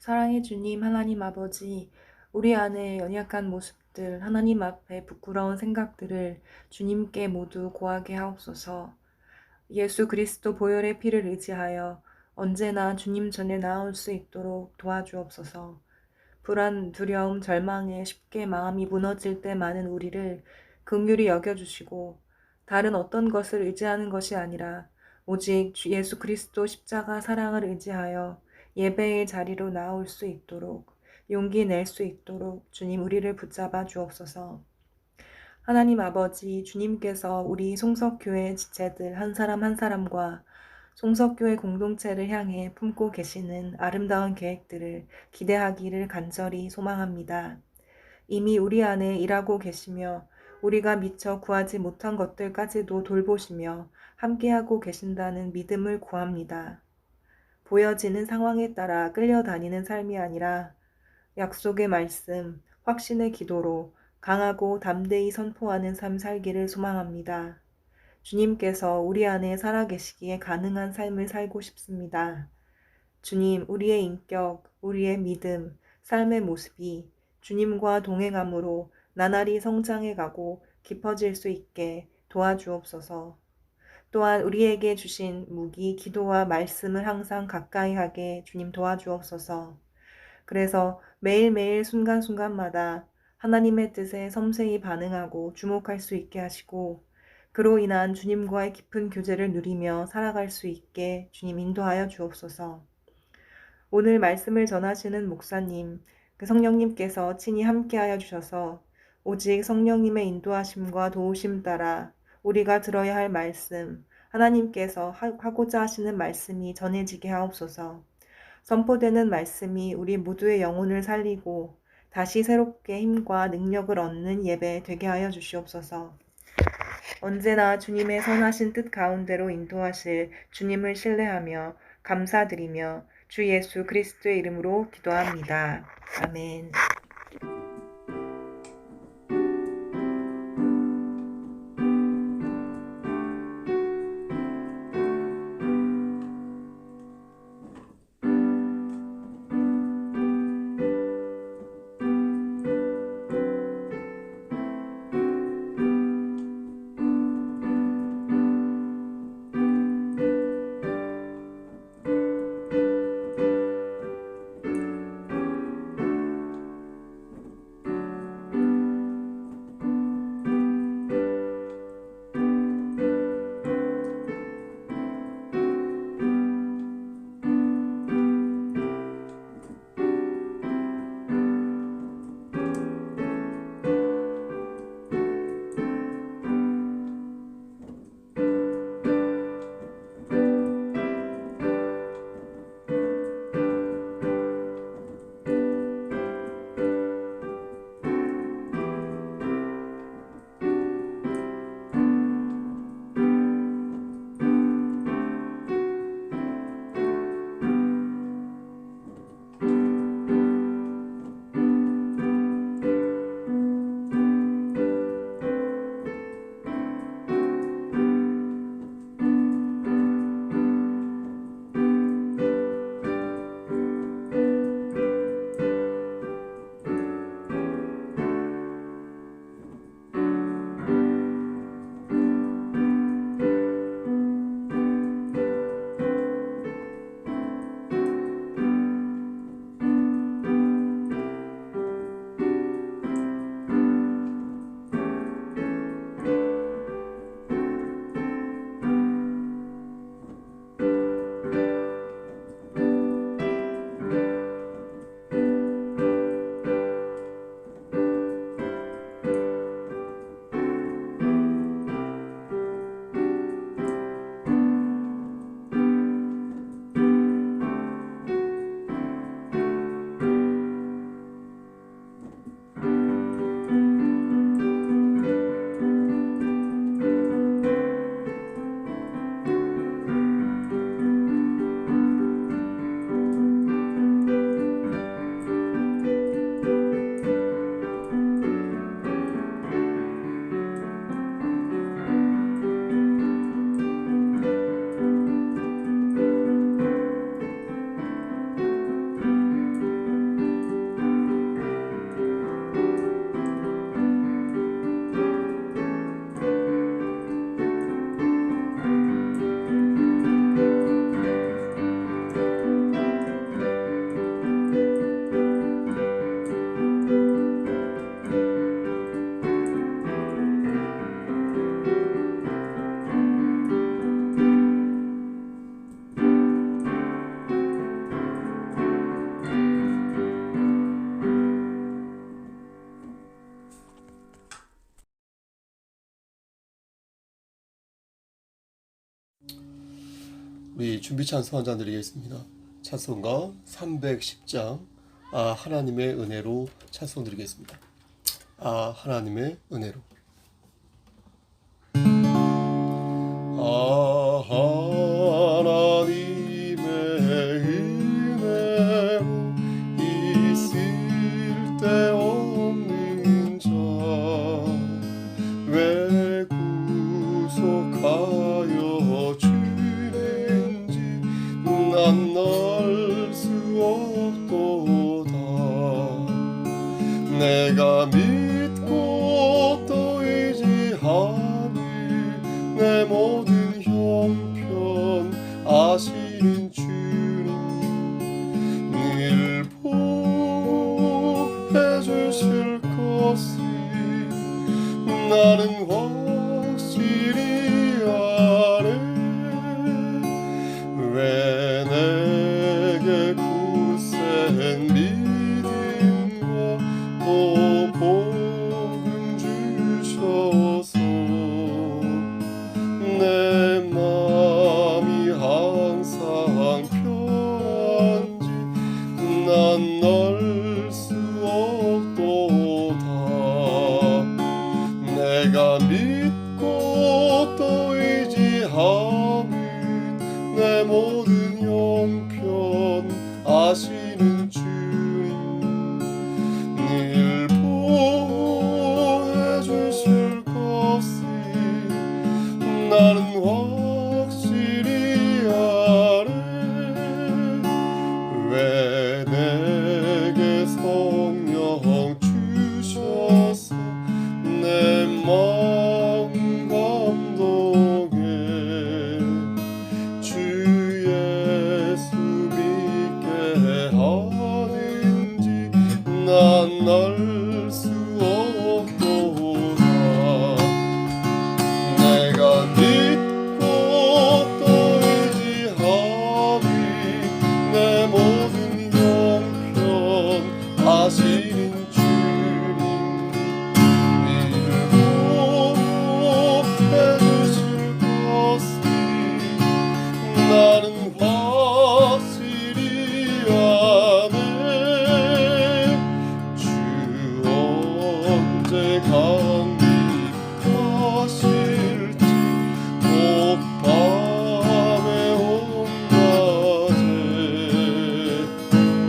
사랑의 주님, 하나님 아버지, 우리 안에 연약한 모습들, 하나님 앞에 부끄러운 생각들을 주님께 모두 고하게 하옵소서. 예수 그리스도 보혈의 피를 의지하여 언제나 주님 전에 나올 수 있도록 도와주옵소서. 불안, 두려움, 절망에 쉽게 마음이 무너질 때 많은 우리를 긍휼히 여겨주시고 다른 어떤 것을 의지하는 것이 아니라 오직 주 예수 그리스도 십자가 사랑을 의지하여 예배의 자리로 나올 수 있도록 용기 낼 수 있도록 주님 우리를 붙잡아 주옵소서. 하나님 아버지, 주님께서 우리 송석교회 지체들 한 사람 한 사람과 송석교회 공동체를 향해 품고 계시는 아름다운 계획들을 기대하기를 간절히 소망합니다. 이미 우리 안에 일하고 계시며 우리가 미처 구하지 못한 것들까지도 돌보시며 함께하고 계신다는 믿음을 구합니다. 보여지는 상황에 따라 끌려다니는 삶이 아니라 약속의 말씀, 확신의 기도로 강하고 담대히 선포하는 삶 살기를 소망합니다. 주님께서 우리 안에 살아계시기에 가능한 삶을 살고 싶습니다. 주님, 우리의 인격, 우리의 믿음, 삶의 모습이 주님과 동행함으로 나날이 성장해 가고 깊어질 수 있게 도와주옵소서. 또한 우리에게 주신 무기, 기도와 말씀을 항상 가까이 하게 주님 도와주옵소서. 그래서 매일매일 순간순간마다 하나님의 뜻에 섬세히 반응하고 주목할 수 있게 하시고 그로 인한 주님과의 깊은 교제를 누리며 살아갈 수 있게 주님 인도하여 주옵소서. 오늘 말씀을 전하시는 목사님, 그 성령님께서 친히 함께하여 주셔서 오직 성령님의 인도하심과 도우심 따라 우리가 들어야 할 말씀, 하나님께서 하고자 하시는 말씀이 전해지게 하옵소서. 선포되는 말씀이 우리 모두의 영혼을 살리고 다시 새롭게 힘과 능력을 얻는 예배 되게 하여 주시옵소서. 언제나 주님의 선하신 뜻 가운데로 인도하실 주님을 신뢰하며 감사드리며 주 예수 그리스도의 이름으로 기도합니다. 아멘. 우리 준비 찬송 한 장 드리겠습니다. 찬송가 310장 하나님의 은혜로 찬송 드리겠습니다. 하나님의 은혜로. 하나님의 은혜로 있을 데 없는 자 왜 구속하여 주는지 난 알 수 없도다. 내가 믿고 또 의지하니 내 모든 형편 아시는 주님 늘 보호해 주실 것을 나는 확실히 아네. 왜 내게 굳센 믿음과 또 복음 주셔서 내 맘이 항상 편한지 난 알 수 없도다. 내가 믿고 또 의지하면 내 모든 형편 아시는 주님 늘 보호해 주실 것을 나는 확실히 아네. 왜 내게 성령 주셔서 내 마음 감동해 주 예수 믿게 하는지 난 알 수 없도다. 내가 믿고 또 의지하니 내 모든 형편 아시는 주님 늘 보호해 주실 것을 나는 확실히 아네. 주 언제 강림하실지 꼭 밤에 온낮에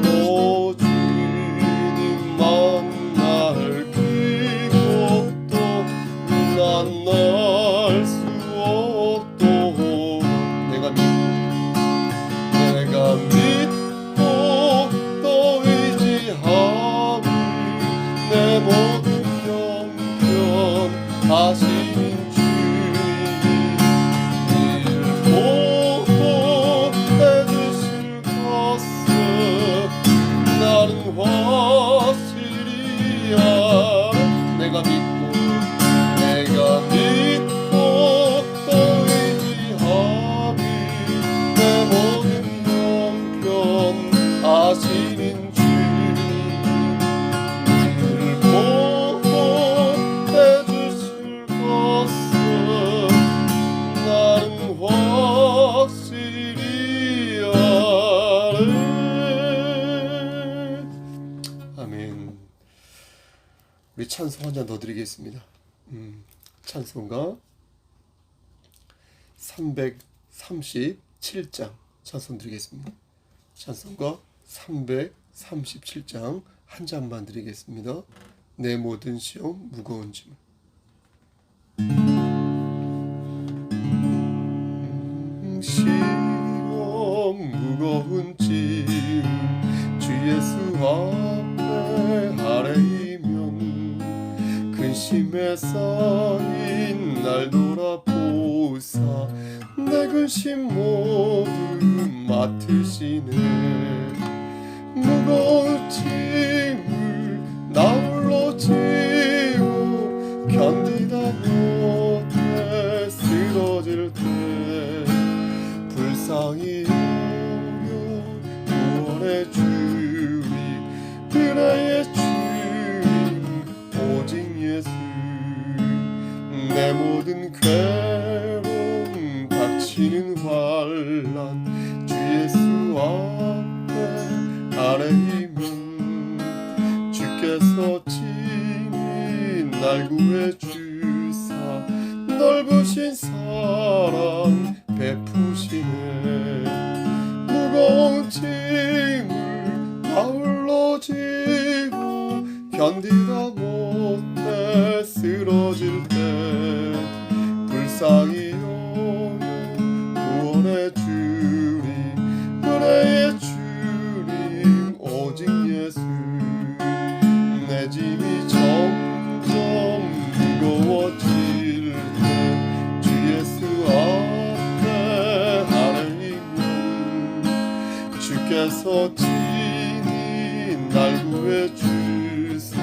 또 주님 만날 기억도 난 알 수 없도다. 내가 믿고 또 의지하니 내 모든 형편 아시는 주님 늘 보호해 주실 것을 나는 확실히 아네. 내가 믿고 또 의지하니 내 모든 형편 아시는 주님 늘 보호해 주실 것을 나는 확실히 아네. 아멘. 우리 찬송 한 장 더 드리겠습니다. 찬송가 337장 찬송 드리겠습니다. 찬송가 337장 한 장만 드리겠습니다. 내 모든 시험 무거운 짐을. 시험 무거운 짐 주 예수 앞에 아뢰이면 근심에 쌓인 날 돌아보사 내 근심 모두 맡으시네. 무거운 짐을 나 홀로 지고 견디다 못해 쓰러질 때 불쌍히 여겨 구원해 주리 은혜의 주님 오직 예수. 내 모든 괴로움 닥치는 활 환란 주 예수 앞에 아뢰이면 주께서 친히 날 구해 주사 넓으신 사랑 베푸시네. 무거운 짐을 나홀로 지고 견디다 못해 쓰러질 때 불쌍히 여겨 구원해 주리 은혜의 주님 오직 예수. 내 짐이 점점 무거워질 때 주 예수 앞에 아뢰이면 주께서 친히 날 구해 주사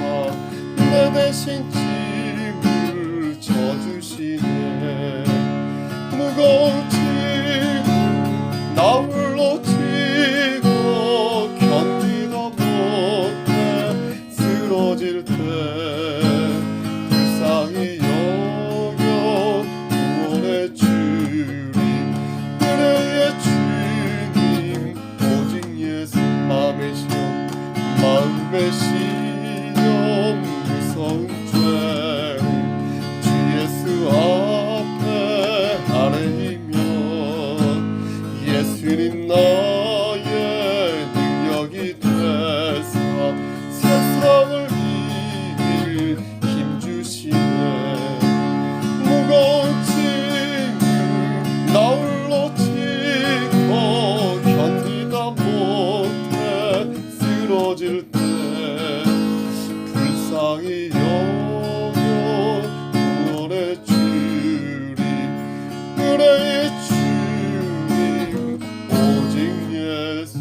내 대신 짐을 져주시네. 무거운 짐을 나 홀로 지고 견디다 못해 쓰러질 때 불쌍히 여겨 구원해 주리 은혜의 주님 오직 예수. 마음의 시험 무서운 죄 주 예수 앞에 아뢰이면 예수님 나의 능력이 되사 세상을 이길 힘 주시네. 무거운 짐을 나 홀로 지고 견디다 못해 쓰러질 때 불쌍히 여겨 구원해 주리 은혜의 주님 오직 예수.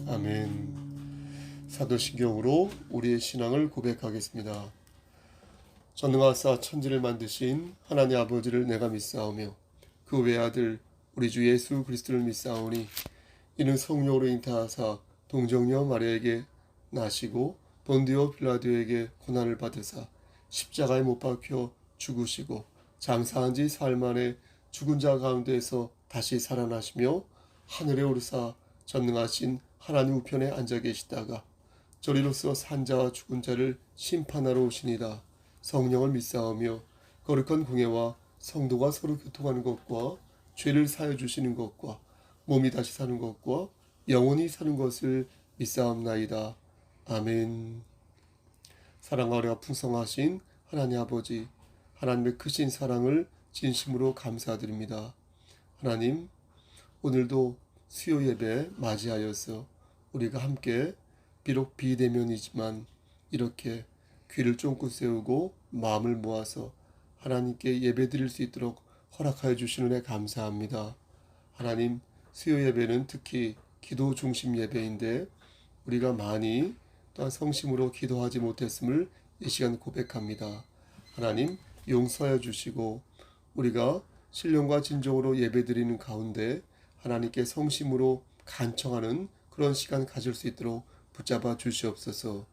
아멘. 사도신경으로 우리의 신앙을 고백하겠습니다. 전능하사 천지를 만드신 하나님 아버지를 내가 믿사오며 그 외아들 우리 주 예수 그리스도를 믿사오니 이는 성령으로 잉타하사 동정녀 마리아에게 나시고 본디오 빌라도에게 고난을 받으사 십자가에 못 박혀 죽으시고 장사한 지 사흘 만에 죽은 자 가운데에서 다시 살아나시며 하늘에 오르사 전능하신 하나님 우편에 앉아 계시다가 저리로서 산 자와 죽은 자를 심판하러 오시니라. 성령을 믿사오며 거룩한 공예와 성도가 서로 교통하는 것과 죄를 사여 주시는 것과 몸이 다시 사는 것과 영원히 사는 것을 믿사옵나이다. 아멘. 사랑하려 풍성하신 하나님 아버지, 하나님의 크신 사랑을 진심으로 감사드립니다. 하나님, 오늘도 수요 예배 맞이하여서 우리가 함께 비록 비대면이지만 이렇게 귀를 쫑긋 세우고 마음을 모아서 하나님께 예배 드릴 수 있도록 허락하여 주시는 데 감사합니다. 하나님, 수요 예배는 특히 기도 중심 예배인데 우리가 많이 또한 성심으로 기도하지 못했음을 이 시간 고백합니다. 하나님, 용서하여 주시고 우리가 신령과 진정으로 예배 드리는 가운데 하나님께 성심으로 간청하는 그런 시간 가질 수 있도록 붙잡아 주시옵소서.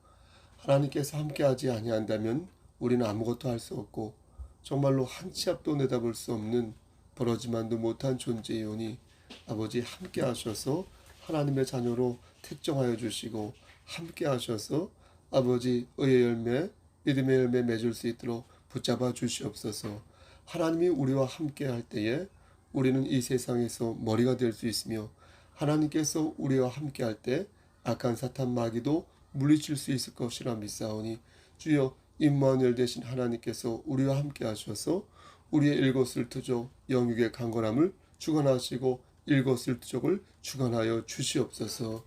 하나님께서 함께하지 아니한다면 우리는 아무것도 할 수 없고 정말로 한 치 앞도 내다볼 수 없는 벌어지만도 못한 존재이오니 아버지 함께 하셔서 하나님의 자녀로 택정하여 주시고 함께 하셔서 아버지 의의 열매, 믿음의 열매 맺을 수 있도록 붙잡아 주시옵소서. 하나님이 우리와 함께 할 때에 우리는 이 세상에서 머리가 될 수 있으며 하나님께서 우리와 함께 할 때 악한 사탄 마귀도 물리칠 수 있을 것이라 믿사오니 주여 임마누엘 되신 하나님께서 우리와 함께 하셔서 우리의 일거수일투족 영육의 강건함을 주관하시고 일거수일투족을 주관하여 주시옵소서.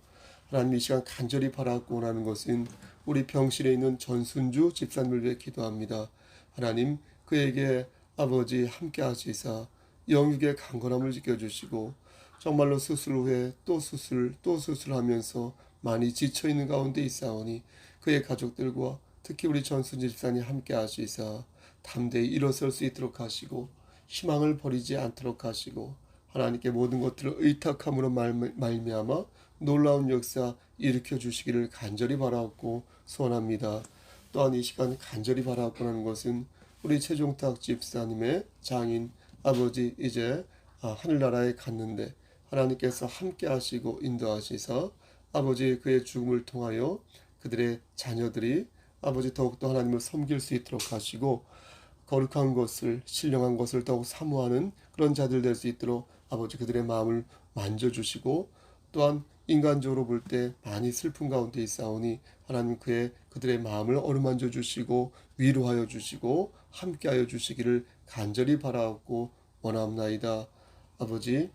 하나님, 이 시간 간절히 바라고 원하는 것은 우리 병실에 있는 전순주 집사님을 위해 기도합니다. 하나님, 그에게 아버지 함께 하시사 영육의 강건함을 지켜주시고 정말로 수술 후에 또 수술하면서 많이 지쳐있는 가운데 있사오니 그의 가족들과 특히 우리 전순주 집사님 함께 하시사 담대히 일어설 수 있도록 하시고 희망을 버리지 않도록 하시고 하나님께 모든 것들을 의탁함으로 말미암아 놀라운 역사 일으켜 주시기를 간절히 바라옵고 소원합니다. 또한 이 시간 간절히 바라옵고 하는 것은 우리 최종탁 집사님의 장인 아버지 이제 하늘나라에 갔는데 하나님께서 함께 하시고 인도하시사 아버지 그의 죽음을 통하여 그들의 자녀들이 아버지 더욱더 하나님을 섬길 수 있도록 하시고 거룩한 것을 신령한 것을 더욱 사모하는 그런 자들 될 수 있도록 아버지 그들의 마음을 만져주시고 또한 인간적으로 볼 때 많이 슬픈 가운데 있사오니 하나님 그들의 마음을 어루만져 주시고 위로하여 주시고 함께하여 주시기를 간절히 바라옵고 원하옵나이다. 아버지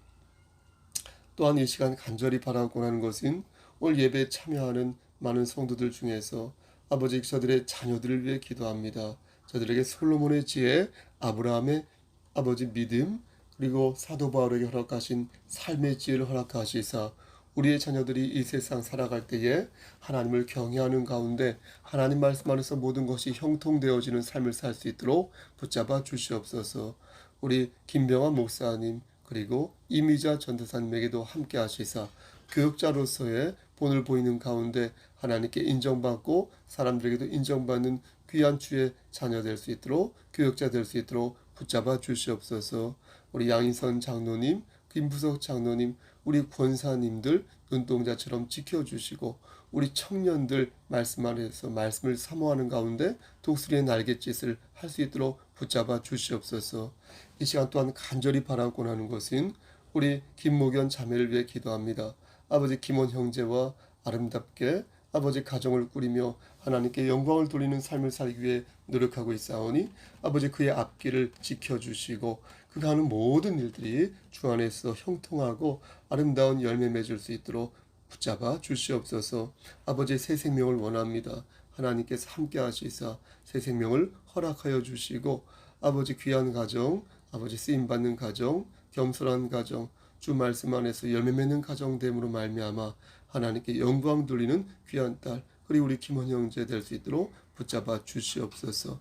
또한 이 시간 간절히 바라옵고 하는 것은 오늘 예배에 참여하는 많은 성도들 중에서 아버지 저들의 자녀들을 위해 기도합니다. 저들에게 솔로몬의 지혜, 아브라함의 아버지 믿음, 그리고 사도 바울에게 허락하신 삶의 지혜를 허락하시사 우리의 자녀들이 이 세상 살아갈 때에 하나님을 경외하는 가운데 하나님 말씀 안에서 모든 것이 형통되어지는 삶을 살 수 있도록 붙잡아 주시옵소서. 우리 김병환 목사님 그리고 이미자 전도사님에게도 함께 하시사 교육자로서의 본을 보이는 가운데 하나님께 인정받고 사람들에게도 인정받는 귀한 주의 자녀 될 수 있도록 교육자 될 수 있도록 붙잡아 주시옵소서. 우리 양인선 장로님, 김부석 장로님, 우리 권사님들 눈동자처럼 지켜주시고 우리 청년들 말씀 안에서 말씀을 사모하는 가운데 독수리의 날갯짓을 할 수 있도록 붙잡아 주시옵소서. 이 시간 또한 간절히 바라곤 하는 것은 우리 김목연 자매를 위해 기도합니다. 아버지 김원 형제와 아름답게 아버지 가정을 꾸리며 하나님께 영광을 돌리는 삶을 살기 위해 노력하고 있사오니 아버지 그의 앞길을 지켜주시고 그가 하는 모든 일들이 주 안에서 형통하고 아름다운 열매 맺을 수 있도록 붙잡아 주시옵소서. 아버지 새 생명을 원합니다. 하나님께서 함께 하시사 새 생명을 허락하여 주시고 아버지 귀한 가정, 아버지 쓰임받는 가정, 겸손한 가정, 주 말씀 안에서 열매 맺는 가정됨으로 말미암아 하나님께 영광 돌리는 귀한 딸 그리고 우리 김원 형제 될 수 있도록 붙잡아 주시옵소서.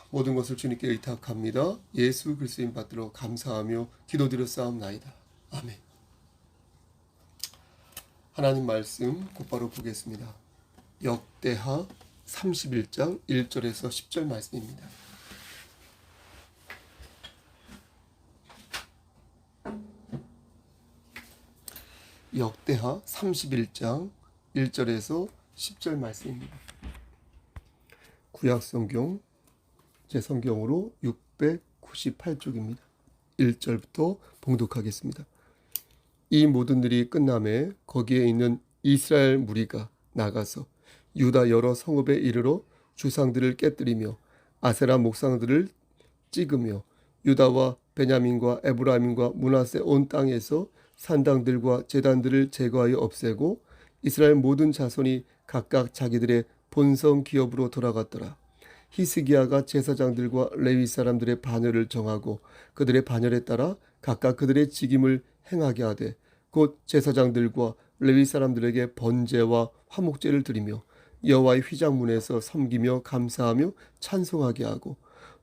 모든 것을 주님께 의탁합니다. 예수 그리스도인 받들어 감사하며 기도드렸사옵나이다. 아멘. 하나님 말씀 곧바로 보겠습니다. 역대하 31장 1절에서 10절 말씀입니다. 역대하 31장 1절에서 10절 말씀입니다. 구약성경 제 성경으로 698쪽입니다. 1절부터 봉독하겠습니다. 이 모든 일이 끝남에 거기에 있는 이스라엘 무리가 나가서 유다 여러 성읍에 이르러 주상들을 깨뜨리며 아세라 목상들을 찍으며 유다와 베냐민과 에브라임과 므낫세 온 땅에서 산당들과 제단들을 제거하여 없애고 이스라엘 모든 자손이 각각 자기들의 본성 기업으로 돌아갔더라. 히스기야가 제사장들과 레위 사람들의 반열을 정하고 그들의 반열에 따라 각각 그들의 직임을 행하게 하되 곧 제사장들과 레위 사람들에게 번제와 화목제를 드리며 여호와의 휘장문에서 섬기며 감사하며 찬송하게 하고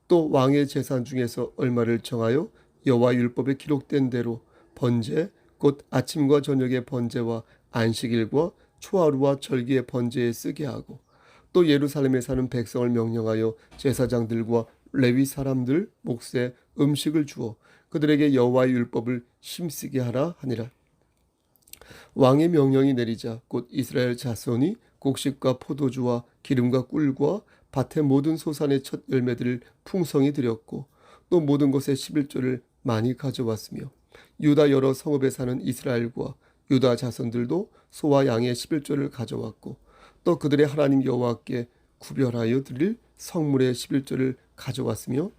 또 왕의 재산 중에서 얼마를 정하여 여호와 율법에 기록된 대로 번제 곧 아침과 저녁의 번제와 안식일과 초하루와 절기의 번제에 쓰게 하고 또 예루살렘에 사는 백성을 명령하여 제사장들과 레위 사람들 몫에 음식을 주어 그들에게 여호와의 율법을 힘쓰게 하라 하니라. 왕의 명령이 내리자 곧 이스라엘 자손이 곡식과 포도주와 기름과 꿀과 밭의 모든 소산의 첫 열매들을 풍성히 드렸고 또 모든 것의 11조를 많이 가져왔으며 유다 여러 성읍에 사는 이스라엘과 유다 자손들도 소와 양의 11조를 가져왔고 또 그들의 하나님 여호와께 구별하여 드릴 성물의 11조를 가져왔으며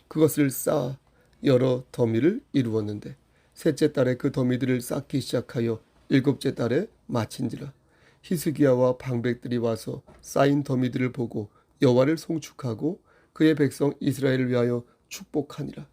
그것을 쌓아 여러 더미를 이루었는데 셋째 달에 그 더미들을 쌓기 시작하여 일곱째 달에 마친지라. 히스기야와 방백들이 와서 쌓인 더미들을 보고 여호와를 송축하고 그의 백성 이스라엘을 위하여 축복하니라.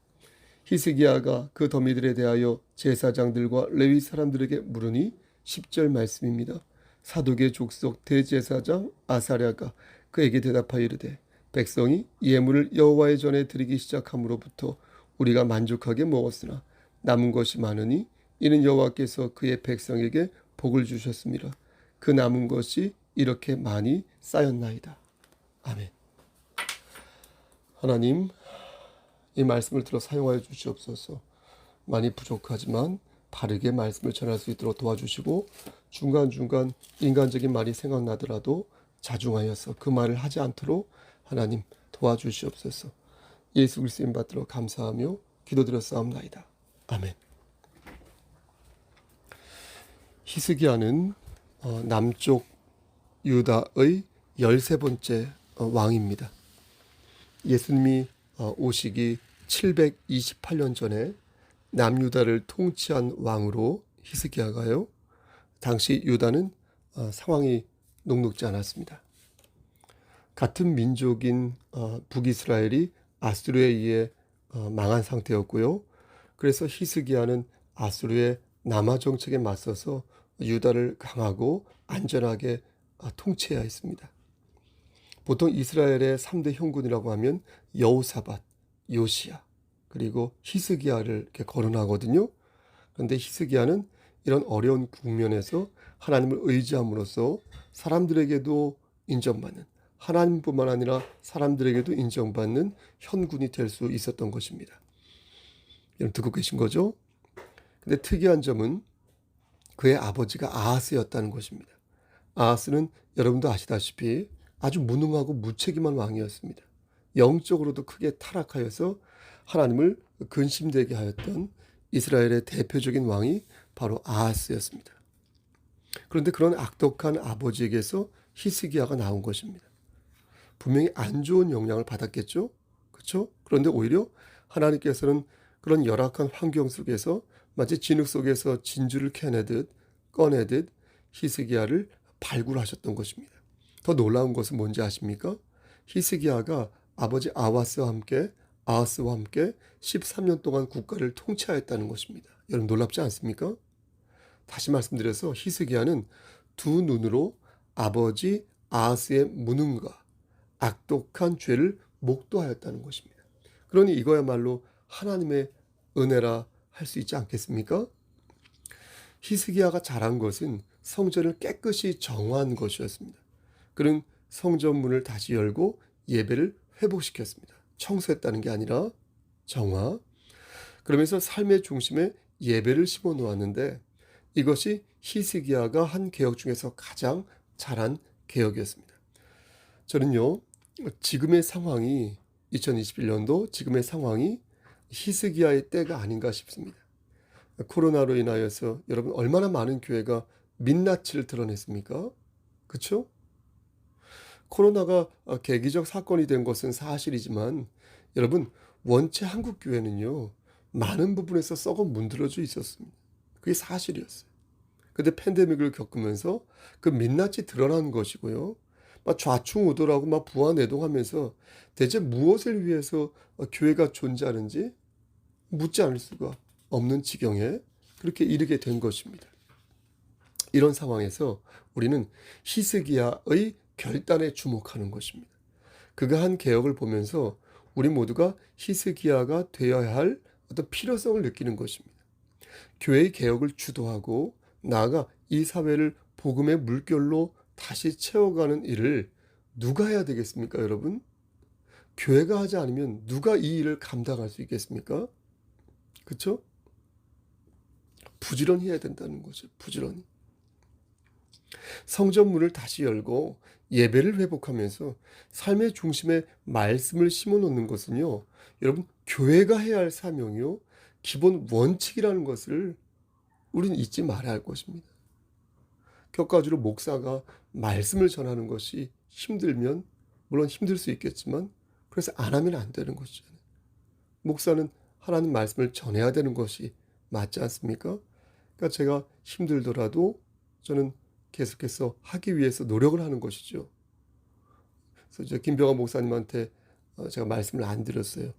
히스기야가 그 더미들에 대하여 제사장들과 레위 사람들에게 물으니 10절 말씀입니다. 사독의 족속 대제사장 아사랴가 그에게 대답하여 이르되 백성이 예물을 여호와의 전에 드리기 시작함으로부터 우리가 만족하게 먹었으나 남은 것이 많으니 이는 여호와께서 그의 백성에게 복을 주셨습니다. 그 남은 것이 이렇게 많이 쌓였나이다. 아멘. 하나님, 이 말씀을 들어 사용하여 주시옵소서. 많이 부족하지만 바르게 말씀을 전할 수 있도록 도와주시고 중간중간 인간적인 말이 생각나더라도 자중하여서 그 말을 하지 않도록 하나님 도와주시옵소서. 예수 그리스도인 받들어 감사하며 기도드렸사옵나이다. 아멘. 히스기야는 남쪽 유다의 13번째 왕입니다. 예수님이 오시기 728년 전에 남유다를 통치한 왕으로 히스기야가요. 당시 유다는 상황이 녹록지 않았습니다. 같은 민족인 북이스라엘이 아수르에 의해 망한 상태였고요. 그래서 히스기야는 아수르의 남하 정책에 맞서서 유다를 강하고 안전하게 통치해야 했습니다. 보통 이스라엘의 3대 형군이라고 하면 여호사밧, 요시야, 그리고 히스기야를 이렇게 거론하거든요. 그런데 히스기야는 이런 어려운 국면에서 하나님을 의지함으로써 사람들에게도 인정받는, 하나님뿐만 아니라 사람들에게도 인정받는 현군이 될 수 있었던 것입니다. 여러분 듣고 계신 거죠? 근데 특이한 점은 그의 아버지가 아하스였다는 것입니다. 아하스는 여러분도 아시다시피 아주 무능하고 무책임한 왕이었습니다. 영적으로도 크게 타락하여서 하나님을 근심되게 하였던 이스라엘의 대표적인 왕이 바로 아하스였습니다. 그런데 그런 악독한 아버지에게서 히스기야가 나온 것입니다. 분명히 안 좋은 영향을 받았겠죠? 그렇죠? 그런데 오히려 하나님께서는 그런 열악한 환경 속에서 마치 진흙 속에서 진주를 꺼내듯 히스기야를 발굴하셨던 것입니다. 더 놀라운 것은 뭔지 아십니까? 히스기야가 아버지 아하스와 함께 13년 동안 국가를 통치하였다는 것입니다. 여러분 놀랍지 않습니까? 다시 말씀드려서 히스기야는 두 눈으로 아버지 아하스의 무능과 악독한 죄를 목도하였다는 것입니다. 그러니 이거야말로 하나님의 은혜라 할 수 있지 않겠습니까? 히스기야가 잘한 것은 성전을 깨끗이 정화한 것이었습니다. 그는 성전 문을 다시 열고 예배를 회복시켰습니다. 청소했다는 게 아니라 정화. 그러면서 삶의 중심에 예배를 심어 놓았는데 이것이 히스기야가 한 개혁 중에서 가장 잘한 개혁이었습니다. 저는요, 지금의 상황이 2021년도 지금의 상황이 히스기야의 때가 아닌가 싶습니다. 코로나로 인하여서 여러분 얼마나 많은 교회가 민낯을 드러냈습니까? 그렇죠? 코로나가 계기적 사건이 된 것은 사실이지만 여러분 원체 한국 교회는요 많은 부분에서 썩어 문드러져 있었습니다. 그게 사실이었어요. 근데 팬데믹을 겪으면서 그 민낯이 드러난 것이고요. 막 좌충우돌하고 막 부안해동하면서 대체 무엇을 위해서 교회가 존재하는지 묻지 않을 수가 없는 지경에 그렇게 이르게 된 것입니다. 이런 상황에서 우리는 히스기야의 결단에 주목하는 것입니다. 그가 한 개혁을 보면서 우리 모두가 히스기야가 되어야 할 어떤 필요성을 느끼는 것입니다. 교회의 개혁을 주도하고 나아가 이 사회를 복음의 물결로 다시 채워가는 일을 누가 해야 되겠습니까, 여러분? 교회가 하지 않으면 누가 이 일을 감당할 수 있겠습니까? 그렇죠? 부지런히 해야 된다는 거죠. 부지런히. 성전문을 다시 열고 예배를 회복하면서 삶의 중심에 말씀을 심어 놓는 것은요. 여러분 교회가 해야 할 사명이요. 기본 원칙이라는 것을 우리는 잊지 말아야 할 것입니다. 격가지로 목사가 말씀을 전하는 것이 힘들면 물론 힘들 수 있겠지만 그래서 안 하면 안 되는 것이잖아요. 목사는 하나님 말씀을 전해야 되는 것이 맞지 않습니까? 그러니까 제가 힘들더라도 저는 계속해서 하기 위해서 노력을 하는 것이죠. 그래서 이제 김병환 목사님한테 제가 말씀을 안 드렸어요.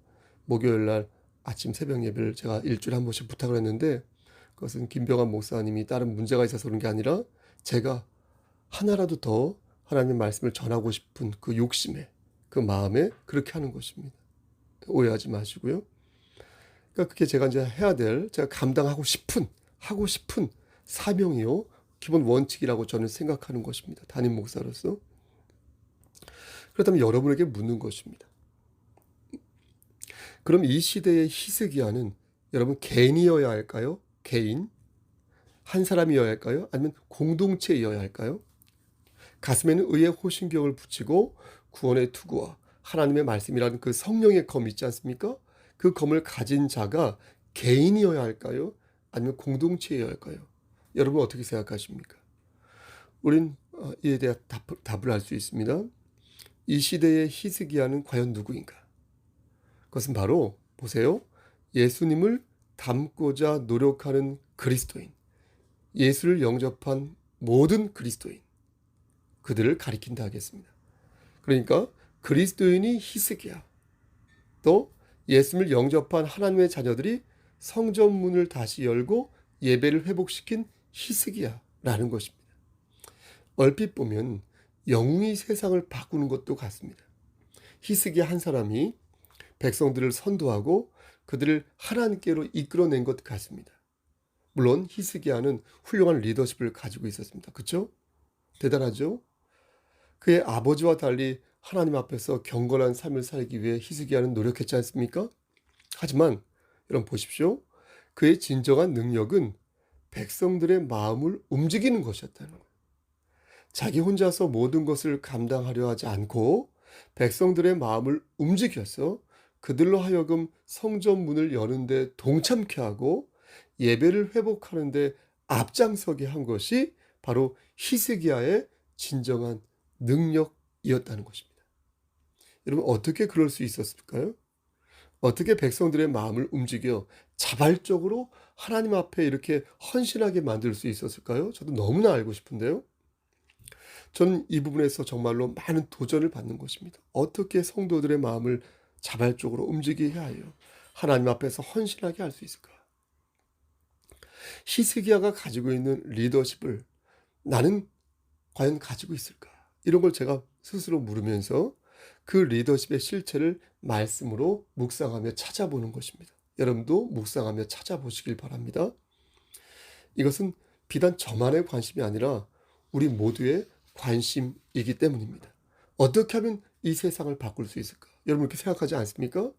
목요일 날 아침 새벽 예배를 제가 일주일에 한 번씩 부탁을 했는데 그것은 김병환 목사님이 다른 문제가 있어서 그런 게 아니라 제가 하나라도 더 하나님 말씀을 전하고 싶은 그 욕심에 그 마음에 그렇게 하는 것입니다. 오해하지 마시고요. 그러니까 그게 제가 이제 해야 될 제가 감당하고 싶은 사명이요. 기본 원칙이라고 저는 생각하는 것입니다. 담임 목사로서. 그렇다면 여러분에게 묻는 것입니다. 그럼 이 시대의 히스기야는 여러분 개인이어야 할까요? 개인? 한 사람이어야 할까요? 아니면 공동체이어야 할까요? 가슴에는 의의 호신경을 붙이고 구원의 투구와 하나님의 말씀이라는 그 성령의 검 있지 않습니까? 그 검을 가진 자가 개인이어야 할까요? 아니면 공동체이어야 할까요? 여러분 어떻게 생각하십니까? 우린 이에 대한 답을 알 수 있습니다. 이 시대의 히스기야는 과연 누구인가? 그것은 바로 보세요. 예수님을 닮고자 노력하는 그리스도인, 예수를 영접한 모든 그리스도인, 그들을 가리킨다 하겠습니다. 그러니까 그리스도인이 히스기야, 또 예수를 영접한 하나님의 자녀들이 성전문을 다시 열고 예배를 회복시킨 히스기야라는 것입니다. 얼핏 보면 영웅이 세상을 바꾸는 것도 같습니다. 히스기야 한 사람이 백성들을 선도하고 그들을 하나님께로 이끌어낸 것 같습니다. 물론 히스기야는 훌륭한 리더십을 가지고 있었습니다. 그렇죠? 대단하죠? 그의 아버지와 달리 하나님 앞에서 경건한 삶을 살기 위해 히스기야는 노력했지 않습니까? 하지만 여러분 보십시오. 그의 진정한 능력은 백성들의 마음을 움직이는 것이었다는 거예요. 자기 혼자서 모든 것을 감당하려 하지 않고 백성들의 마음을 움직여서 그들로 하여금 성전 문을 여는데 동참케 하고 예배를 회복하는데 앞장서게 한 것이 바로 히스기야의 진정한 능력이었다는 것입니다. 여러분 어떻게 그럴 수 있었을까요? 어떻게 백성들의 마음을 움직여 자발적으로 하나님 앞에 이렇게 헌신하게 만들 수 있었을까요? 저도 너무나 알고 싶은데요. 저는 이 부분에서 정말로 많은 도전을 받는 것입니다. 어떻게 성도들의 마음을 자발적으로 움직이게 하여 하나님 앞에서 헌신하게 할 수 있을까? 히스기야가 가지고 있는 리더십을 나는 과연 가지고 있을까? 이런 걸 제가 스스로 물으면서 그 리더십의 실체를 말씀으로 묵상하며 찾아보는 것입니다. 여러분도 묵상하며 찾아보시길 바랍니다. 이것은 비단 저만의 관심이 아니라 우리 모두의 관심이기 때문입니다. 어떻게 하면 이 세상을 바꿀 수 있을까? 여러분 이렇게 생각하지 않습니까?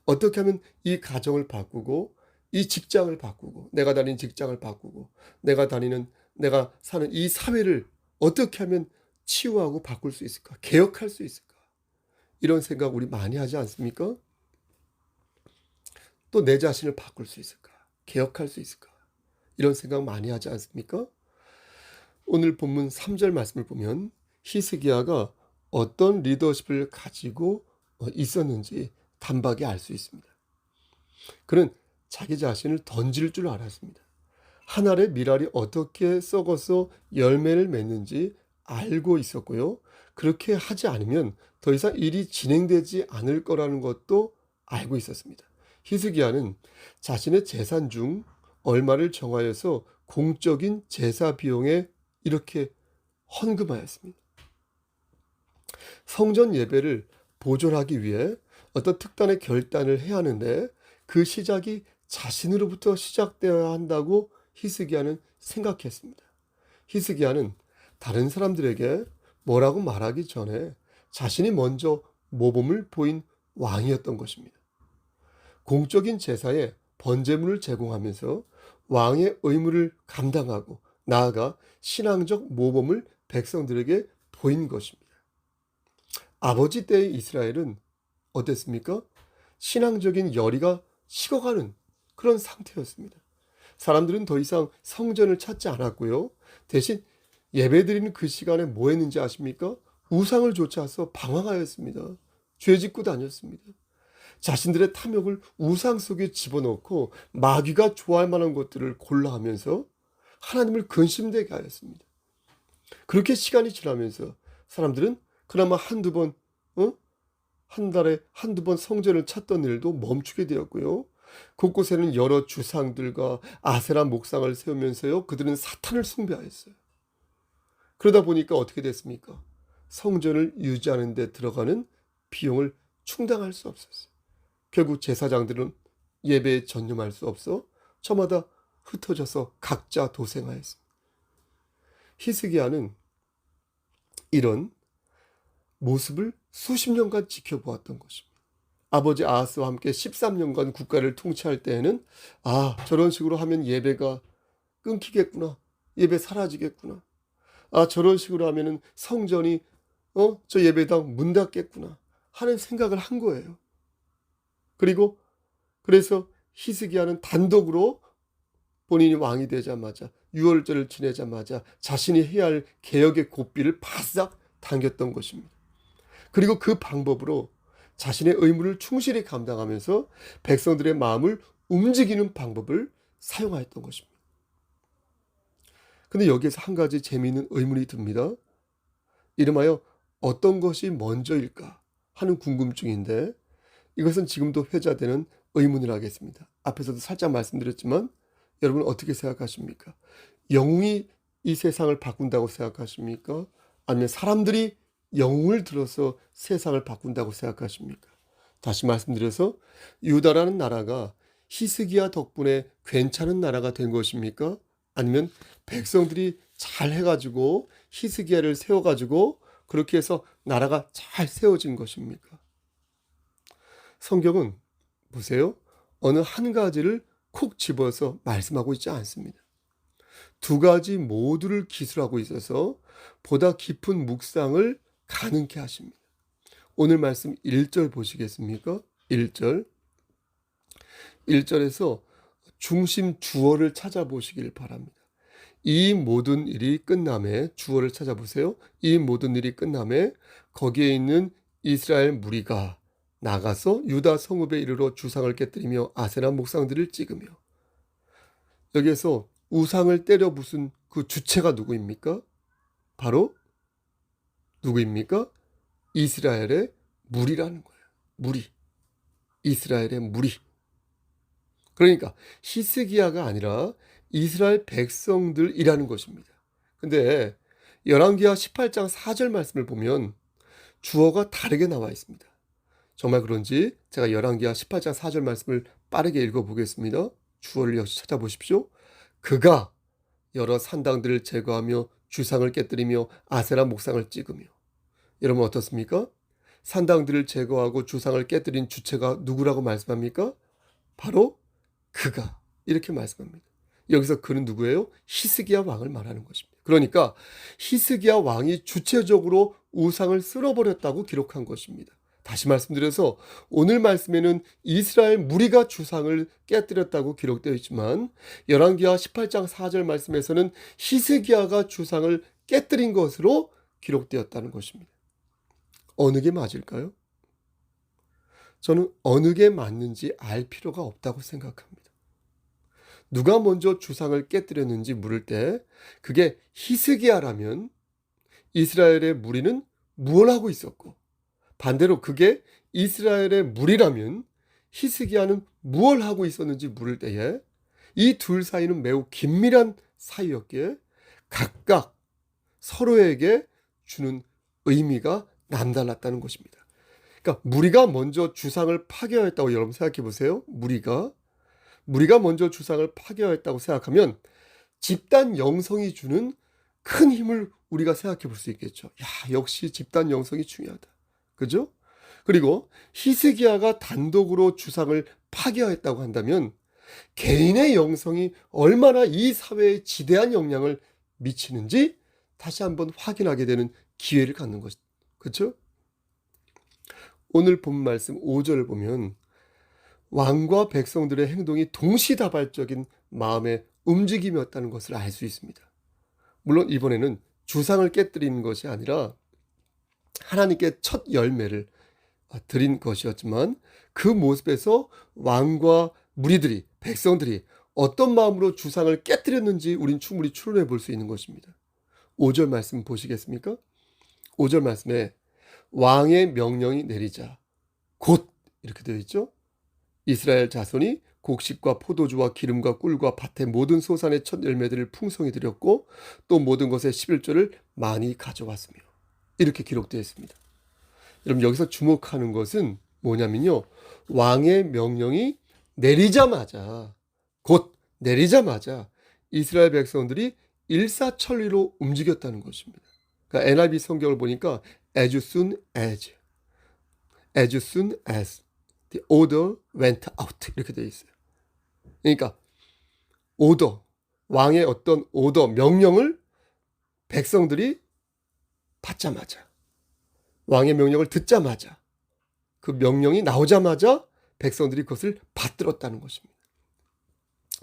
어떻게 하면 이 가정을 바꾸고 이 직장을 바꾸고 내가 다니는 직장을 바꾸고 내가 사는 이 사회를 어떻게 하면 치유하고 바꿀 수 있을까? 개혁할 수 있을까? 이런 생각 우리 많이 하지 않습니까? 또 내 자신을 바꿀 수 있을까? 개혁할 수 있을까? 이런 생각 많이 하지 않습니까? 오늘 본문 3절 말씀을 보면 히스기야가 어떤 리더십을 가지고 있었는지 단박에 알 수 있습니다. 그는 자기 자신을 던질 줄 알았습니다. 한 알의 밀알이 어떻게 썩어서 열매를 맺는지 알고 있었고요. 그렇게 하지 않으면 더 이상 일이 진행되지 않을 거라는 것도 알고 있었습니다. 히스기야는 자신의 재산 중 얼마를 정하여서 공적인 제사 비용에 이렇게 헌금하였습니다. 성전 예배를 보존하기 위해 어떤 특단의 결단을 해야 하는데 그 시작이 자신으로부터 시작되어야 한다고 히스기야는 생각했습니다. 히스기야는 다른 사람들에게 뭐라고 말하기 전에 자신이 먼저 모범을 보인 왕이었던 것입니다. 공적인 제사에 번제물을 제공하면서 왕의 의무를 감당하고 나아가 신앙적 모범을 백성들에게 보인 것입니다. 아버지 때의 이스라엘은 어땠습니까? 신앙적인 열의가 식어가는 그런 상태였습니다. 사람들은 더 이상 성전을 찾지 않았고요. 대신 예배드리는 그 시간에 뭐 했는지 아십니까? 우상을 좇아서 방황하였습니다. 죄짓고 다녔습니다. 자신들의 탐욕을 우상 속에 집어넣고 마귀가 좋아할 만한 것들을 골라 하면서 하나님을 근심되게 하였습니다. 그렇게 시간이 지나면서 사람들은 그나마 한 달에 한두 번 성전을 찾던 일도 멈추게 되었고요. 곳곳에는 여러 주상들과 아세라 목상을 세우면서요. 그들은 사탄을 숭배하였어요. 그러다 보니까 어떻게 됐습니까? 성전을 유지하는 데 들어가는 비용을 충당할 수 없었어요. 결국 제사장들은 예배에 전념할 수 없어 저마다 흩어져서 각자 도생하였습니다. 히스기야는 이런 모습을 수십 년간 지켜보았던 것입니다. 아버지 아하스와 함께 13년간 국가를 통치할 때에는 저런 식으로 하면 예배가 끊기겠구나. 예배 사라지겠구나. 저런 식으로 하면은 성전이 저 예배당 문 닫겠구나 하는 생각을 한 거예요. 그리고 그래서 히스기야는 단독으로 본인이 왕이 되자마자 유월절을 지내자마자 자신이 해야 할 개혁의 고삐를 바싹 당겼던 것입니다. 그리고 그 방법으로 자신의 의무를 충실히 감당하면서 백성들의 마음을 움직이는 방법을 사용하였던 것입니다. 근데 여기에서 한 가지 재미있는 의문이 듭니다. 이름하여 어떤 것이 먼저일까 하는 궁금증인데, 이것은 지금도 회자되는 의문이라 하겠습니다. 앞에서도 살짝 말씀드렸지만 여러분 어떻게 생각하십니까? 영웅이 이 세상을 바꾼다고 생각하십니까? 아니면 사람들이 영웅을 들어서 세상을 바꾼다고 생각하십니까? 다시 말씀드려서 유다라는 나라가 히스기야 덕분에 괜찮은 나라가 된 것입니까? 아니면 백성들이 잘 해가지고 히스기야를 세워가지고 그렇게 해서 나라가 잘 세워진 것입니까? 성경은 보세요. 어느 한 가지를 콕 집어서 말씀하고 있지 않습니다. 두 가지 모두를 기술하고 있어서 보다 깊은 묵상을 가능케 하십니다. 오늘 말씀 1절 보시겠습니까? 1절. 1절에서 중심 주어를 찾아보시길 바랍니다. 이 모든 일이 끝남에, 주어를 찾아보세요. 이 모든 일이 끝남에 거기에 있는 이스라엘 무리가 나가서 유다 성읍에 이르러 주상을 깨뜨리며 아세라 목상들을 찍으며. 여기에서 우상을 때려 부순 그 주체가 누구입니까? 바로 누구입니까? 이스라엘의 무리라는 거예요. 무리. 이스라엘의 무리. 그러니까 히스기야가 아니라 이스라엘 백성들이라는 것입니다. 근데 열왕기하 18장 4절 말씀을 보면 주어가 다르게 나와 있습니다. 정말 그런지 제가 열왕기하 18장 4절 말씀을 빠르게 읽어보겠습니다. 주어를 역시 찾아보십시오. 그가 여러 산당들을 제거하며 주상을 깨뜨리며 아세라 목상을 찍으며. 여러분 어떻습니까? 산당들을 제거하고 주상을 깨뜨린 주체가 누구라고 말씀합니까? 바로 그가, 이렇게 말씀합니다. 여기서 그는 누구예요? 히스기야 왕을 말하는 것입니다. 그러니까 히스기야 왕이 주체적으로 우상을 쓸어버렸다고 기록한 것입니다. 다시 말씀드려서 오늘 말씀에는 이스라엘 무리가 주상을 깨뜨렸다고 기록되어 있지만 열왕기하 18장 4절 말씀에서는 히스기야가 주상을 깨뜨린 것으로 기록되었다는 것입니다. 어느 게 맞을까요? 저는 어느 게 맞는지 알 필요가 없다고 생각합니다. 누가 먼저 주상을 깨뜨렸는지 물을 때 그게 히스기야라면 이스라엘의 무리는 무엇을 하고 있었고, 반대로 그게 이스라엘의 무리라면 히스기야는 무엇을 하고 있었는지 물을 때에 이 둘 사이는 매우 긴밀한 사이였기에 각각 서로에게 주는 의미가 남달랐다는 것입니다. 그러니까 무리가 먼저 주상을 파괴하였다고 여러분 생각해 보세요. 무리가 먼저 주상을 파괴하였다고 생각하면 집단 영성이 주는 큰 힘을 우리가 생각해 볼 수 있겠죠. 역시 집단 영성이 중요하다. 그죠? 그리고 히스기야가 단독으로 주상을 파괴하였다고 한다면 개인의 영성이 얼마나 이 사회에 지대한 영향을 미치는지 다시 한번 확인하게 되는 기회를 갖는 것. 그렇죠? 오늘 본 말씀 5절을 보면 왕과 백성들의 행동이 동시다발적인 마음의 움직임이었다는 것을 알 수 있습니다. 물론 이번에는 주상을 깨뜨리는 것이 아니라 하나님께 첫 열매를 드린 것이었지만 그 모습에서 왕과 무리들이, 백성들이 어떤 마음으로 주상을 깨뜨렸는지 우린 충분히 추론해 볼 수 있는 것입니다. 5절 말씀 보시겠습니까? 5절 말씀에 왕의 명령이 내리자 곧 이렇게 되어 있죠. 이스라엘 자손이 곡식과 포도주와 기름과 꿀과 밭의 모든 소산의 첫 열매들을 풍성히 드렸고 또 모든 것의 11조를 많이 가져왔으며, 이렇게 기록되어 있습니다. 여러분 여기서 주목하는 것은 뭐냐면요, 왕의 명령이 내리자마자, 곧 내리자마자 이스라엘 백성들이 일사천리로 움직였다는 것입니다. 그러니까 NIV 성경을 보니까 as soon as The order went out. 이렇게 되어 있어요. 그러니까 오더, 왕의 어떤 오더, 명령을 백성들이 받자마자, 왕의 명령을 듣자마자, 그 명령이 나오자마자 백성들이 그것을 받들었다는 것입니다.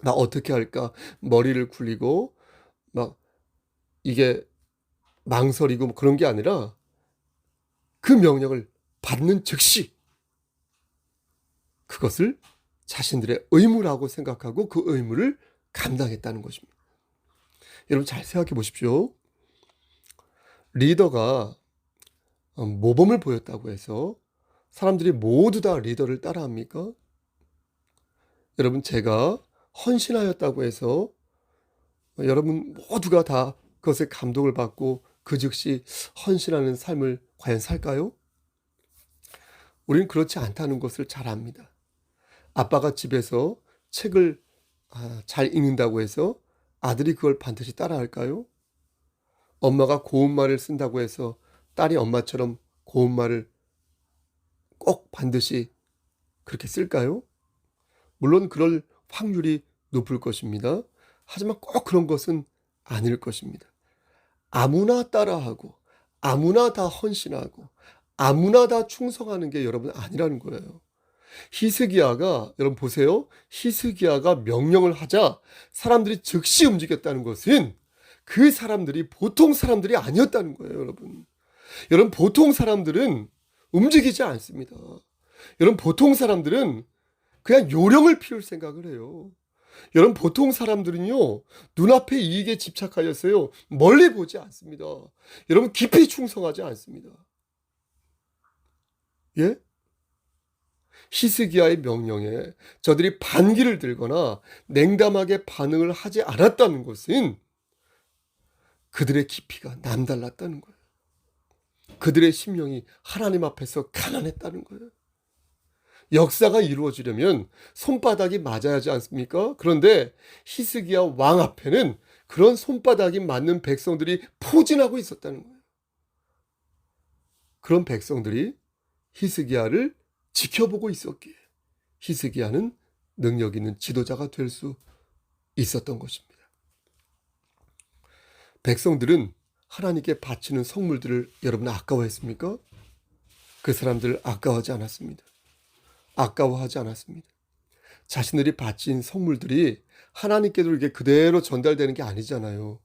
막 어떻게 할까 머리를 굴리고 막 이게 망설이고 뭐 그런 게 아니라 그 명령을 받는 즉시 그것을 자신들의 의무라고 생각하고 그 의무를 감당했다는 것입니다. 여러분 잘 생각해 보십시오. 리더가 모범을 보였다고 해서 사람들이 모두 다 리더를 따라합니까? 여러분 제가 헌신하였다고 해서 여러분 모두가 다 그것에 감동을 받고 그 즉시 헌신하는 삶을 과연 살까요? 우리는 그렇지 않다는 것을 잘 압니다. 아빠가 집에서 책을 잘 읽는다고 해서 아들이 그걸 반드시 따라할까요? 엄마가 고운말을 쓴다고 해서 딸이 엄마처럼 고운말을 꼭 반드시 그렇게 쓸까요? 물론 그럴 확률이 높을 것입니다. 하지만 꼭 그런 것은 아닐 것입니다. 아무나 따라하고 아무나 다 헌신하고 아무나 다 충성하는 게 여러분 아니라는 거예요. 히스기야가 여러분 보세요. 히스기야가 명령을 하자 사람들이 즉시 움직였다는 것은 그 사람들이 보통 사람들이 아니었다는 거예요, 여러분. 여러분 보통 사람들은 움직이지 않습니다. 여러분 보통 사람들은 그냥 요령을 피울 생각을 해요. 여러분 보통 사람들은요 눈앞의 이익에 집착하였어요. 멀리 보지 않습니다. 여러분 깊이 충성하지 않습니다. 예? 히스기야의 명령에 저들이 반기를 들거나 냉담하게 반응을 하지 않았다는 것은 그들의 깊이가 남달랐다는 거예요. 그들의 심령이 하나님 앞에서 가난했다는 거예요. 역사가 이루어지려면 손바닥이 맞아야 하지 않습니까? 그런데 히스기야 왕 앞에는 그런 손바닥이 맞는 백성들이 포진하고 있었다는 거예요. 그런 백성들이 히스기야를 지켜보고 있었기에 히스기야는 능력 있는 지도자가 될 수 있었던 것입니다. 백성들은 하나님께 바치는 성물들을 여러분 아까워했습니까? 그 사람들 아까워하지 않았습니다. 아까워하지 않았습니다. 자신들이 바친 성물들이 하나님께도 이게 그대로 전달되는 게 아니잖아요.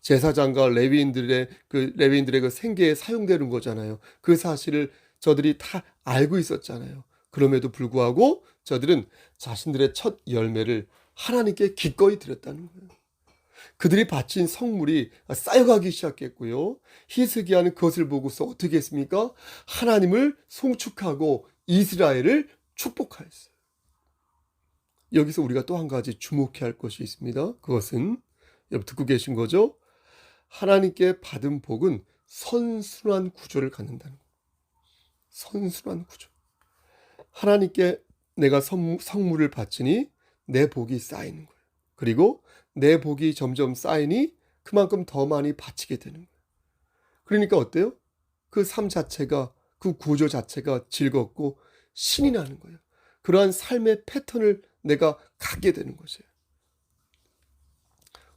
제사장과 레위인들의 그 생계에 사용되는 거잖아요. 그 사실을 저들이 다 알고 있었잖아요. 그럼에도 불구하고 저들은 자신들의 첫 열매를 하나님께 기꺼이 드렸다는 거예요. 그들이 바친 성물이 쌓여가기 시작했고요. 히스기야는 그것을 보고서 어떻게 했습니까? 하나님을 송축하고 이스라엘을 축복하였어요. 여기서 우리가 또 한 가지 주목해야 할 것이 있습니다. 그것은 여러분 듣고 계신 거죠? 하나님께 받은 복은 선순환 구조를 갖는다는 거예요. 선순환 구조. 하나님께 내가 성물을 바치니 내 복이 쌓이는 거예요. 그리고 내 복이 점점 쌓이니 그만큼 더 많이 바치게 되는 거예요. 그러니까 어때요? 그 삶 자체가, 그 구조 자체가 즐겁고 신이 나는 거예요. 그러한 삶의 패턴을 내가 갖게 되는 것이에요.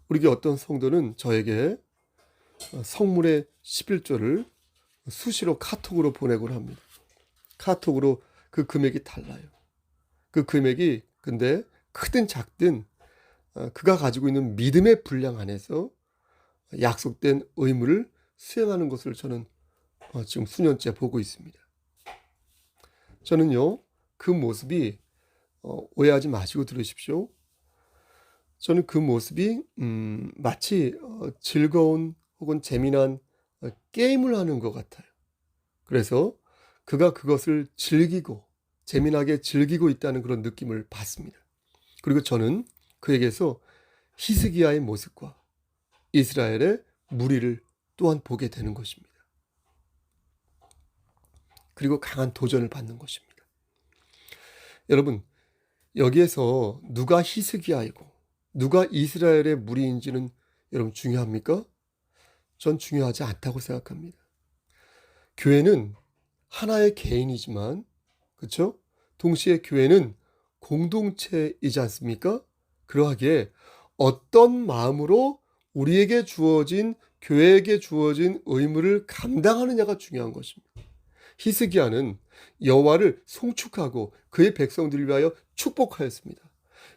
우리 어떤 성도는 저에게 성물의 11조를 수시로 카톡으로 보내곤 합니다. 카톡으로 그 금액이 달라요. 그 금액이 근데 크든 작든 그가 가지고 있는 믿음의 분량 안에서 약속된 의무를 수행하는 것을 저는 지금 수년째 보고 있습니다. 저는요, 그 모습이 오해하지 마시고 들으십시오. 저는 그 모습이 마치 즐거운 혹은 재미난 게임을 하는 것 같아요. 그래서 그가 그것을 즐기고 재미나게 즐기고 있다는 그런 느낌을 받습니다. 그리고 저는 그에게서 히스기야의 모습과 이스라엘의 무리를 또한 보게 되는 것입니다. 그리고 강한 도전을 받는 것입니다. 여러분, 여기에서 누가 히스기야이고 누가 이스라엘의 무리인지는 여러분 중요합니까? 전 중요하지 않다고 생각합니다. 교회는 하나의 개인이지만, 그렇죠? 동시에 교회는 공동체이지 않습니까? 그러하기에 어떤 마음으로 우리에게 주어진, 교회에게 주어진 의무를 감당하느냐가 중요한 것입니다. 히스기야는 여호와를 송축하고 그의 백성들을 위하여 축복하였습니다.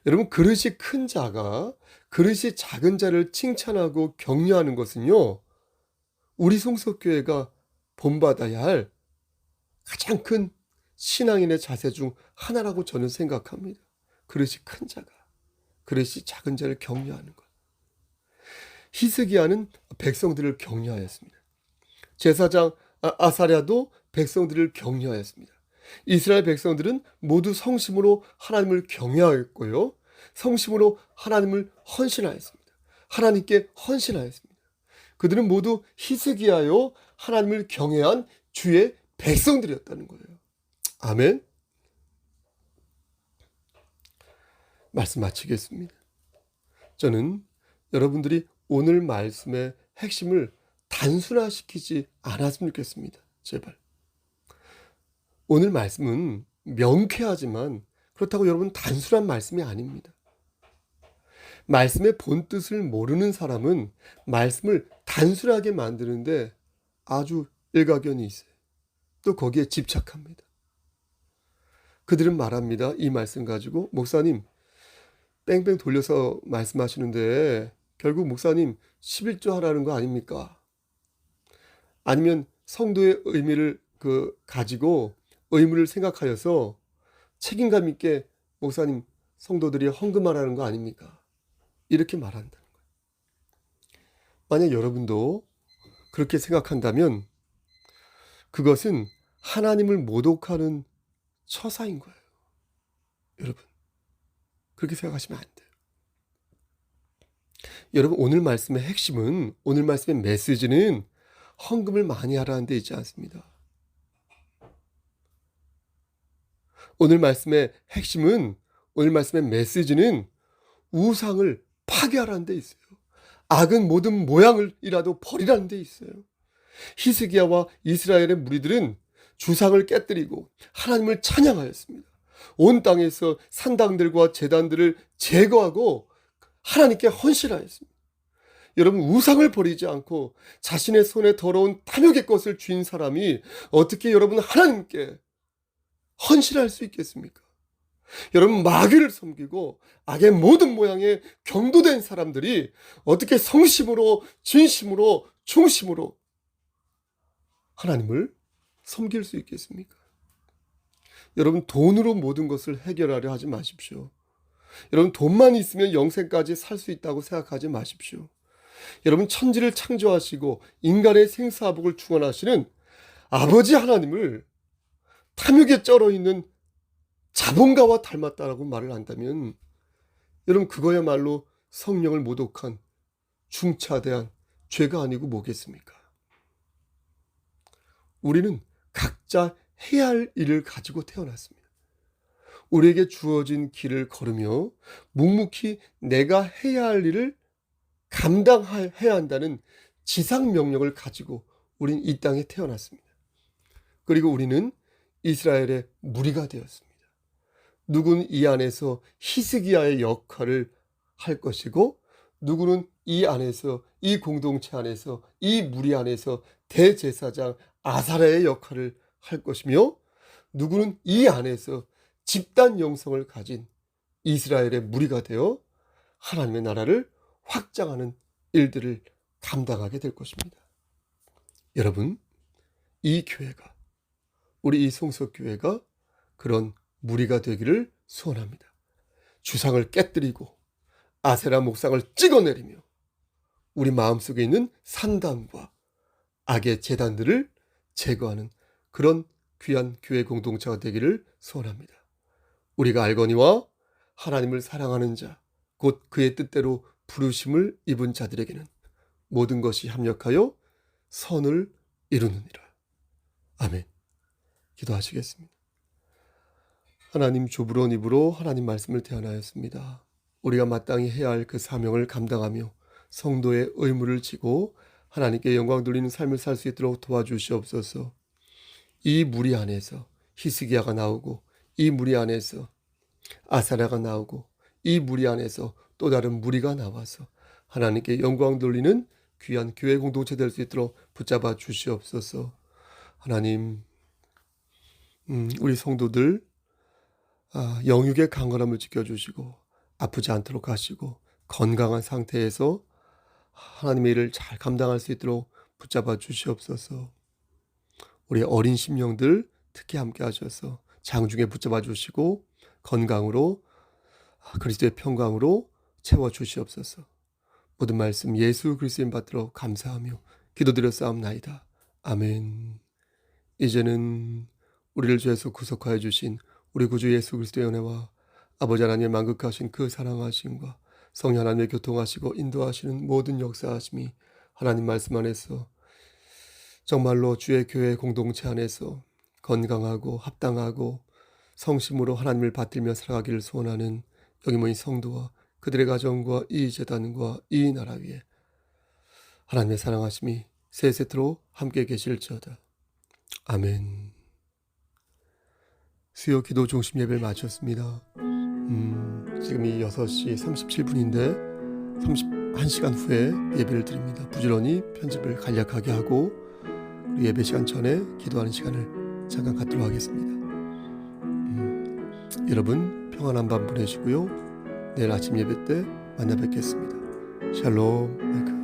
여러분, 그릇이 큰 자가 그릇이 작은 자를 칭찬하고 격려하는 것은요, 우리 송석교회가 본받아야 할 가장 큰 신앙인의 자세 중 하나라고 저는 생각합니다. 그릇이 큰 자가 그릇이 작은 자를 격려하는 것. 히스기야는 백성들을 격려하였습니다. 제사장 아사랴도 백성들을 격려하였습니다. 이스라엘 백성들은 모두 성심으로 하나님을 경외하였고요, 성심으로 하나님을 헌신하였습니다. 하나님께 헌신하였습니다. 그들은 모두 히스기야요 하나님을 경외한 주의 백성들이었다는 거예요. 아멘. 말씀 마치겠습니다. 저는 여러분들이 오늘 말씀의 핵심을 단순화시키지 않았으면 좋겠습니다. 제발. 오늘 말씀은 명쾌하지만 그렇다고 여러분 단순한 말씀이 아닙니다. 말씀의 본뜻을 모르는 사람은 말씀을 단순하게 만드는데 아주 일가견이 있어요. 또 거기에 집착합니다. 그들은 말합니다. 이 말씀 가지고, 목사님 뺑뺑 돌려서 말씀하시는데 결국 목사님 11조 하라는 거 아닙니까? 아니면 성도의 의미를 가지고 의무를 생각하여서 책임감 있게 목사님 성도들이 헌금하라는 거 아닙니까? 이렇게 말한다는 거예요. 만약 여러분도 그렇게 생각한다면 그것은 하나님을 모독하는 처사인 거예요. 여러분, 그렇게 생각하시면 안 돼요. 여러분, 오늘 말씀의 핵심은, 오늘 말씀의 메시지는 헌금을 많이 하라는 데 있지 않습니다. 오늘 말씀의 핵심은, 오늘 말씀의 메시지는 우상을 파괴하라는 데 있어요. 악은 모든 모양을이라도 버리라는 데 있어요. 히스기야와 이스라엘의 무리들은 주상을 깨뜨리고 하나님을 찬양하였습니다. 온 땅에서 산당들과 제단들을 제거하고 하나님께 헌신하였습니다. 여러분, 우상을 버리지 않고 자신의 손에 더러운 탐욕의 것을 쥔 사람이 어떻게 여러분 하나님께 헌신할 수 있겠습니까? 여러분, 마귀를 섬기고 악의 모든 모양에 경도된 사람들이 어떻게 성심으로, 진심으로, 중심으로 하나님을 섬길 수 있겠습니까? 여러분, 돈으로 모든 것을 해결하려 하지 마십시오. 여러분, 돈만 있으면 영생까지 살 수 있다고 생각하지 마십시오. 여러분, 천지를 창조하시고 인간의 생사복을 주관하시는 아버지 하나님을 탐욕에 쩔어 있는 자본가와 닮았다라고 말을 한다면 여러분, 그거야말로 성령을 모독한 중차대한 죄가 아니고 뭐겠습니까? 우리는 각자 해야 할 일을 가지고 태어났습니다. 우리에게 주어진 길을 걸으며 묵묵히 내가 해야 할 일을 감당해야 한다는 지상 명령을 가지고 우린 이 땅에 태어났습니다. 그리고 우리는 이스라엘의 무리가 되었습니다. 누구는 이 안에서 히스기야의 역할을 할 것이고, 누구는 이 안에서, 이 공동체 안에서, 이 무리 안에서 대제사장 아사랴의 역할을 할 것이며, 누구는 이 안에서 집단 영성을 가진 이스라엘의 무리가 되어 하나님의 나라를 확장하는 일들을 감당하게 될 것입니다. 여러분, 이 교회가, 우리 이 송석교회가 그런 무리가 되기를 소원합니다. 주상을 깨뜨리고 아세라 목상을 찍어내리며 우리 마음속에 있는 산당과 악의 제단들을 제거하는 그런 귀한 교회 공동체가 되기를 소원합니다. 우리가 알거니와 하나님을 사랑하는 자, 곧 그의 뜻대로 부르심을 입은 자들에게는 모든 것이 합력하여 선을 이루느니라. 아멘. 기도하시겠습니다. 하나님, 좁은 입으로 하나님 말씀을 대언하였습니다. 우리가 마땅히 해야 할 그 사명을 감당하며 성도의 의무를 지고 하나님께 영광 돌리는 삶을 살 수 있도록 도와주시옵소서. 이 무리 안에서 히스기야가 나오고 이 무리 안에서 아사랴가 나오고 이 무리 안에서 또 다른 무리가 나와서 하나님께 영광 돌리는 귀한 교회 공동체 될 수 있도록 붙잡아 주시옵소서. 하나님, 우리 성도들 영육의 강건함을 지켜주시고 아프지 않도록 하시고 건강한 상태에서 하나님의 일을 잘 감당할 수 있도록 붙잡아 주시옵소서. 우리 어린 심령들 특히 함께 하셔서 장중에 붙잡아 주시고 건강으로 그리스도의 평강으로 채워 주시옵소서. 모든 말씀 예수 그리스도인 받들어 감사하며 기도드렸사옵나이다. 아멘. 이제는 우리를 죄에서 구속하여 주신 우리 구주 예수 그리스도의 은혜와 아버지 하나님의 만극하신 그 사랑하심과 성령 하나님의 교통하시고 인도하시는 모든 역사하심이 하나님 말씀 안에서 정말로 주의 교회 공동체 안에서 건강하고 합당하고 성심으로 하나님을 받들며 살아가기를 소원하는 여기 모인 성도와 그들의 가정과 이 재단과 이 나라 위에 하나님의 사랑하심이 세세토록 함께 계실지어다. 아멘. 수요 기도 중심 예배를 마쳤습니다. 지금이 6시 37분인데 31시간 후에 예배를 드립니다. 부지런히 편집을 간략하게 하고 예배 시간 전에 기도하는 시간을 잠깐 갖도록 하겠습니다. 여러분 평안한 밤 보내시고요. 내일 아침 예배 때 만나 뵙겠습니다. 샬롬.